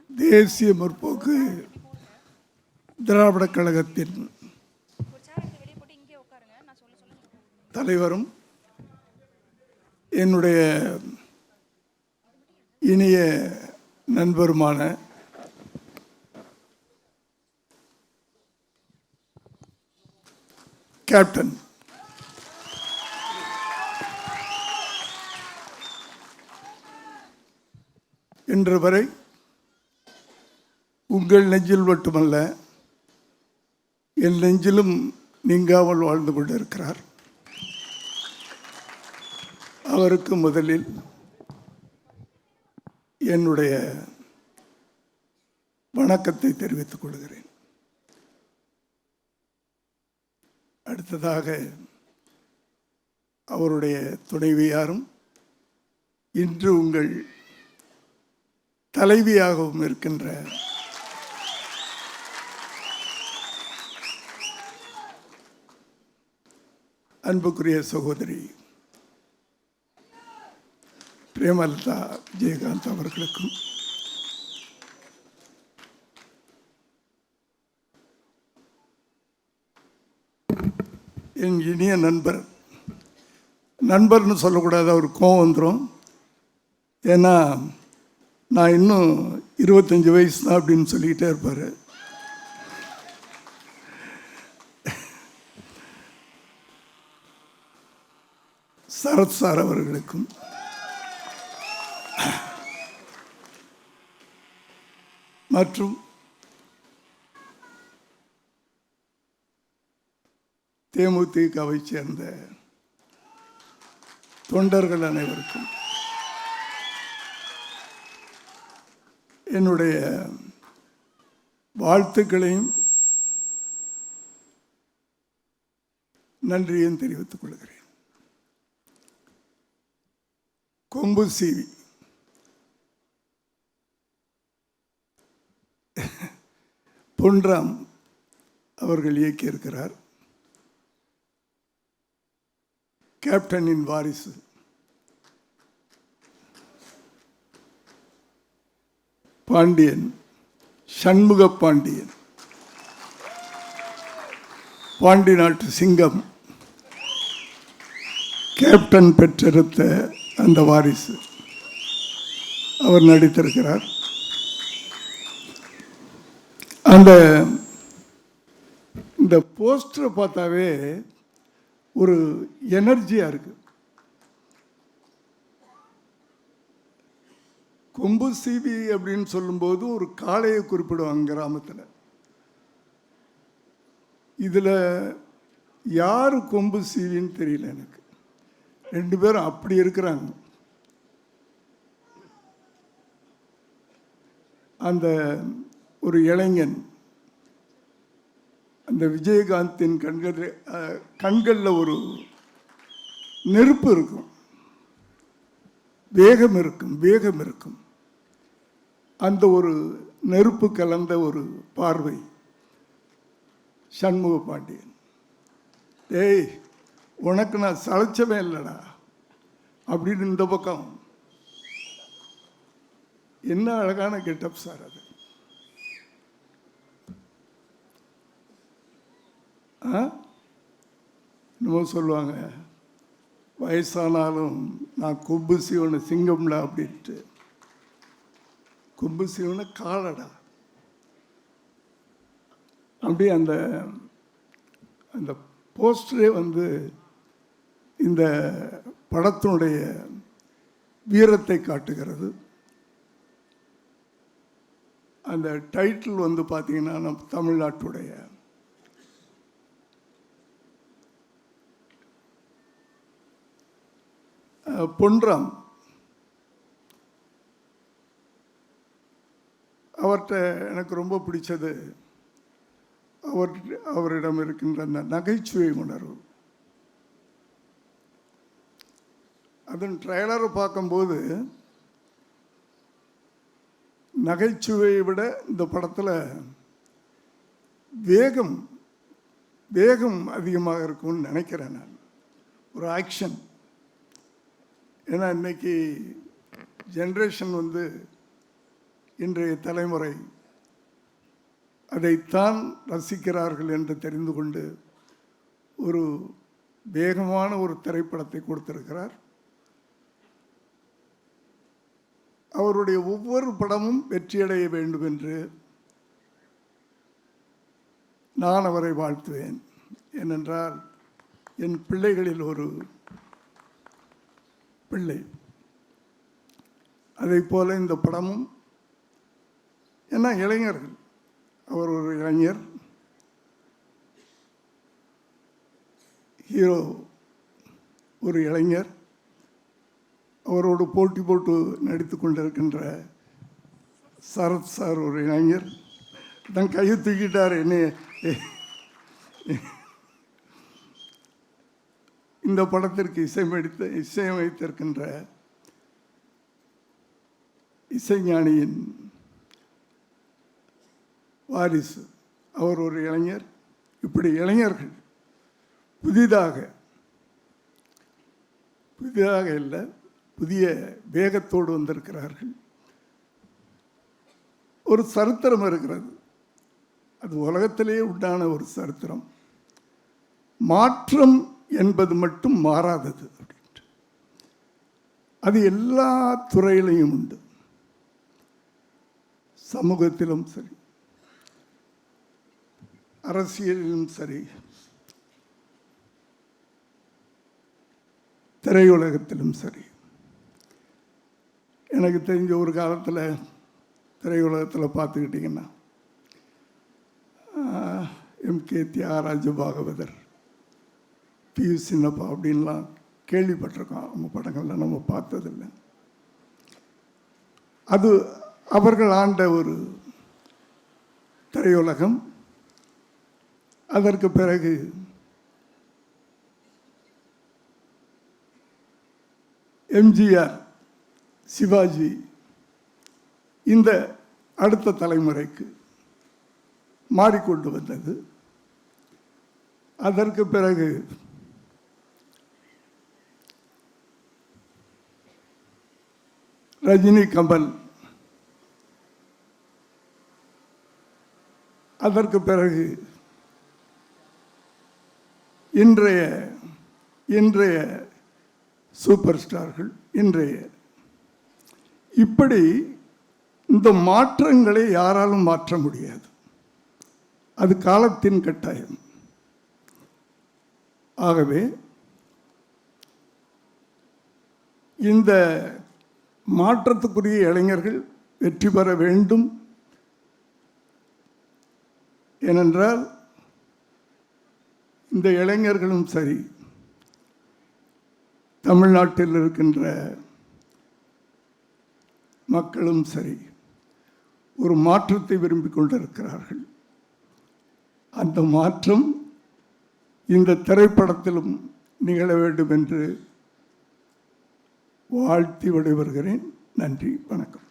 தேசிய முற்போக்கு திராவிட கழகத்தின் தலைவரும் என்னுடைய இனிய நண்பருமான கேப்டன் இன்று வரை உங்கள் நெஞ்சில் மட்டுமல்ல என் நெஞ்சிலும் நீங்காமல் வாழ்ந்து கொண்டிருக்கிறார். அவருக்கு முதலில் என்னுடைய வணக்கத்தை தெரிவித்துக் கொள்கிறேன். அடுத்ததாக அவருடைய துணைவியாரும் இன்று உங்கள் தலைவியாகவும் இருக்கின்ற அன்புக்குரிய சகோதரி பிரேமலதா விஜயகாந்த் அவர்களுக்கும் என் இனிய நண்பர்னு சொல்லக்கூடாது, அவர் கோவம் வந்துடும். ஏன்னா நான் இன்னும் 25 வயசு தான் அப்படின்னு சொல்லிக்கிட்டே இருப்பார். சரத் சார் அவர்களுக்கும் மற்றும் தேமுதிகவை சேர்ந்த தொண்டர்கள் அனைவருக்கும் என்னுடைய வாழ்த்துக்களையும் நன்றியையும் தெரிவித்துக் கொள்கிறேன். கொம்பு சீவி பொன்ராம் அவர்கள் இயக்கியிருக்கிறார். கேப்டனின் வாரிசு பாண்டியன், சண்முக பாண்டியன், பாண்டி நாட்டு சிங்கம், கேப்டன் பெற்றெடுத்த அந்த வாரிசு அவர் நடித்திருக்கிறார். இந்த போஸ்டரை பார்த்தாவே ஒரு எனர்ஜியாக இருக்கு. கொம்பு சீவி அப்படின்னு சொல்லும்போது ஒரு காளையை குறிப்பிடுவாங்க கிராமத்தில். இதில் யார் கொம்பு சீவின்னு தெரியல எனக்கு. 2 பேரும் அப்படி இருக்கிறாங்க. அந்த ஒரு இளைஞன் அந்த விஜயகாந்தின் கண்களில் ஒரு நெருப்பு இருக்கும், வேகம் இருக்கும். அந்த ஒரு நெருப்பு கலந்த ஒரு பார்வை சண்முக பாண்டியன். ஏய், உனக்கு நான் சளைச்சவே இல்லைடா அப்படின்னு இந்த பக்கம். என்ன அழகான கெட்டப் சார் அது. இன்னமும் சொல்லுவாங்க, வயசானாலும் நான் கொம்பு சீவன சிங்கம்டா அப்படின்ட்டு. கொம்பு சீவன காலடா அப்படி. அந்த போஸ்டரே இந்த படத்தினுடைய வீரத்தை காட்டுகிறது. அந்த டைட்டில் பார்த்தீங்கன்னா நம்ம தமிழ்நாட்டுடைய பொன்ராம். அவர்கிட்ட எனக்கு ரொம்ப பிடிச்சது அவரிடம் இருக்கின்ற அந்த நகைச்சுவை உணர்வு. அதன் ட்ரெய்லரை பார்க்கும்போது நகைச்சுவையை விட இந்த படத்தில் வேகம் அதிகமாக இருக்கும்னு நினைக்கிறேன் நான். ஒரு ஆக்ஷன். ஏன்னா இன்னைக்கு ஜென்ரேஷன் இன்றைய தலைமுறை அதைத்தான் ரசிக்கிறார்கள் என்று தெரிந்து கொண்டு ஒரு வேகமான ஒரு திரைப்படத்தை கொடுத்திருக்கிறார். அவருடைய ஒவ்வொரு படமும் வெற்றியடைய வேண்டும் என்று நான் அவரை வாழ்த்துவேன். ஏனென்றால் என் பிள்ளைகளில் ஒரு பிள்ளை. அதை போல இந்த படமும், ஏன்னா இளைஞர்கள், அவர் ஒரு இளைஞர், ஹீரோ ஒரு இளைஞர், அவரோடு போட்டி போட்டு நடித்து கொண்டிருக்கின்ற சரத் சார் ஒரு இளைஞர். தன் கையை தூக்கிட்டார் என்ன. இந்த படத்திற்கு இசையமைத்திருக்கின்ற இசைஞானியின் வாரிசு, அவர் ஒரு இளைஞர். இப்படி இளைஞர்கள் புதிதாக இல்லை, புதிய வேகத்தோடு வந்திருக்கிறார்கள். ஒரு சரித்திரம் இருக்கிறது, அது உலகத்திலே உண்டான ஒரு சரித்திரம். மாற்றம் என்பது மட்டும் மாறாதது அப்படின்ட்டு. அது எல்லா துறையிலையும் உண்டு. சமூகத்திலும் சரி, அரசியலிலும் சரி, திரையுலகத்திலும் சரி. எனக்கு தெரிஞ்ச ஒரு காலத்தில் திரையுலகத்தில் பார்த்துக்கிட்டிங்கன்னா எம்.கே. தியாகராஜ பாகவதர், பி.யு. சின்னப்பா அப்படின்லாம் கேள்விப்பட்டிருக்கோம். நம்ம படங்கள்லாம் நம்ம பார்த்ததில்லை. அது அவர்கள் ஆண்ட ஒரு திரையுலகம். அதற்கு பிறகு எம்ஜிஆர், சிவாஜி, இந்த அடுத்த தலைமுறைக்கு மாறிக்கொண்டு வந்தது. அதற்கு பிறகு ரஜினி, கமல், அதற்கு பிறகு இன்றைய சூப்பர் ஸ்டார்கள், இப்படி இந்த மாற்றங்களை யாராலும் மாற்ற முடியாது. அது காலத்தின் கட்டாயம். ஆகவே இந்த மாற்றத்துக்குரிய இளைஞர்கள் வெற்றி பெற வேண்டும். ஏனென்றால் இந்த இளைஞர்களும் சரி, தமிழ்நாட்டில் இருக்கின்ற மக்களும் சரி, ஒரு மாற்றத்தை விரும்பிக் கொண்டிருக்கிறார்கள். அந்த மாற்றம் இந்த திரைப்படத்திலும் நிகழ வேண்டும் என்று வாழ்த்தி விடைபெறுகிறேன். நன்றி, வணக்கம்.